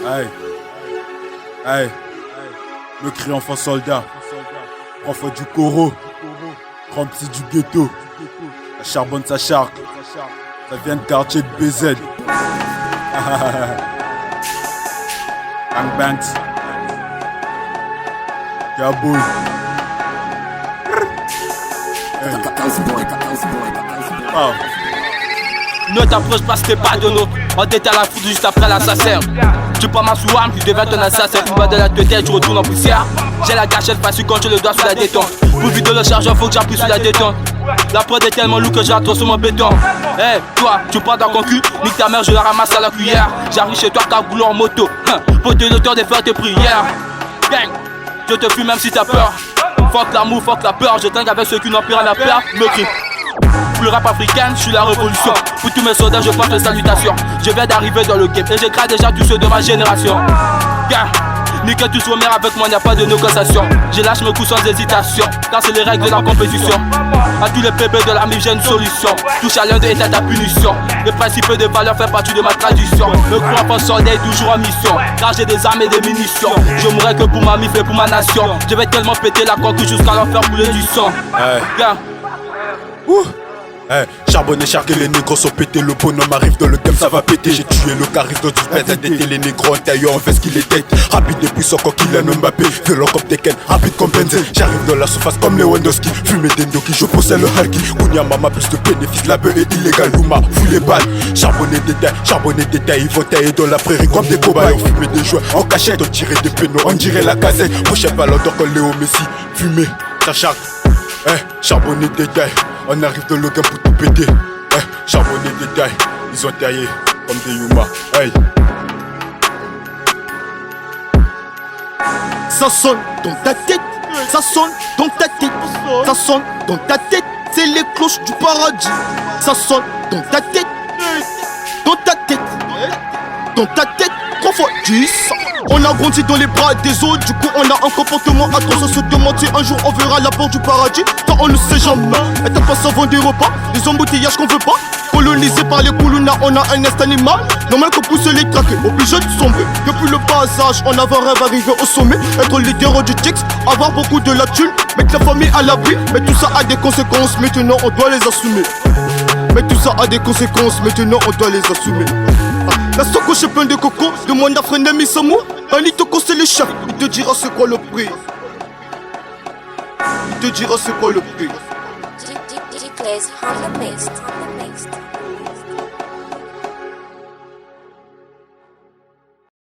Aïe, aïe, le cri enfant soldat, enfant du Coro, grand psy du ghetto, la charbonne sa charque, ça vient de quartier de BZ. Gangbangs, Gabouille. Oh. Ne t'approche pas, c'était pas de nous. On était à la foudre juste après l'assassin. Tu prends ma sous-arme, tu deviens ton assassin. Une balle de la tête, tu retournes en poussière. J'ai la gâchette facile quand tu le doigt sous la détente. Pour vider le chargeur, faut que j'appuie sous la détente. La prod est tellement lourde que j'ai la sur mon béton. Hey, toi, tu prends ta concu, nique ta mère, je la ramasse à la cuillère. J'arrive chez toi, cagoulé en moto. Pour te le temps de faire tes prières. Gang, je te fuis même si t'as peur. Fuck l'amour, fuck la peur. Je trinque avec ceux qui n'ont plus rien à perdre. Me crie. Plus rap africaine, je suis la révolution. Pour tous mes soldats, je porte les salutations. Je viens d'arriver dans le game et j'écrase déjà tous ceux de ma génération. Yeah. Niquez tous vos mères avec moi, y'a pas de négociation. Je lâche mes coups sans hésitation, car c'est les règles de la compétition. A tous les bébés de la MIF, j'ai une solution. Touche à l'un de est ta punition. Le principe de valeur fait partie de ma tradition. Le grand enfant soldat est toujours en mission, car j'ai des armes et des munitions. Je mourrai que pour ma MIF et pour ma nation. Je vais tellement péter la coque jusqu'à leur faire couler du sang. Yeah. Hey, charbonné, charqué, les négros sont pétés. Le bonhomme arrive dans le game, ça va péter. J'ai tué le charisme de tous PZDT. Les négros intérieurs, on fait ce qu'il est tête. Rapide et puissant quand il aime Mbappé. Violent comme Tekken, rapide comme Benzène. J'arrive dans la surface comme Lewandowski. Fumé d'Endoki, je possède le Halki. Kounia Mama, plus de bénéfices. La beuh est illégale, Louma, fout les balles. Charbonné détail, ils vont tailler dans la prairie comme des cobayes. On fumait des jouets en cachette, on tirait des pénaux, on dirait la casette. Prochain ballon d'or comme Léo Messi. Fumé, ça charge. Charbonné détail. On arrive dans le game pour tout péter. Charbonné détail, ils ont taillé comme des Yuma. Hey. Ça sonne dans ta tête, ça sonne dans ta tête, ça sonne dans ta tête, c'est les cloches du paradis. Ça sonne dans ta tête, dans ta tête, dans ta tête, 3 fois 10. On a grandi dans les bras des autres, du coup on a un comportement atroce. On se demande si un jour on verra la porte du paradis. Ça on ne sait jamais. Et t'as pas savant des repas, des embouteillages qu'on veut pas. Colonisé par les Koulouna, on a un instinct animal. Normal qu'on pousse les traquer, obligé de sombrer. Depuis le passage, on avait un rêve arrivé au sommet. Être leader du Tix, avoir beaucoup de la thune, mettre la famille à l'abri. Mais tout ça a des conséquences, maintenant on doit les assumer. Mais tout ça a des conséquences, maintenant on doit les assumer. La sacoche est pleine de coco, demande à freiner Misamu. Un itoko c'est le chef, il te dira c'est quoi le prix. Il te dira c'est quoi le prix. DJ plays on the mist.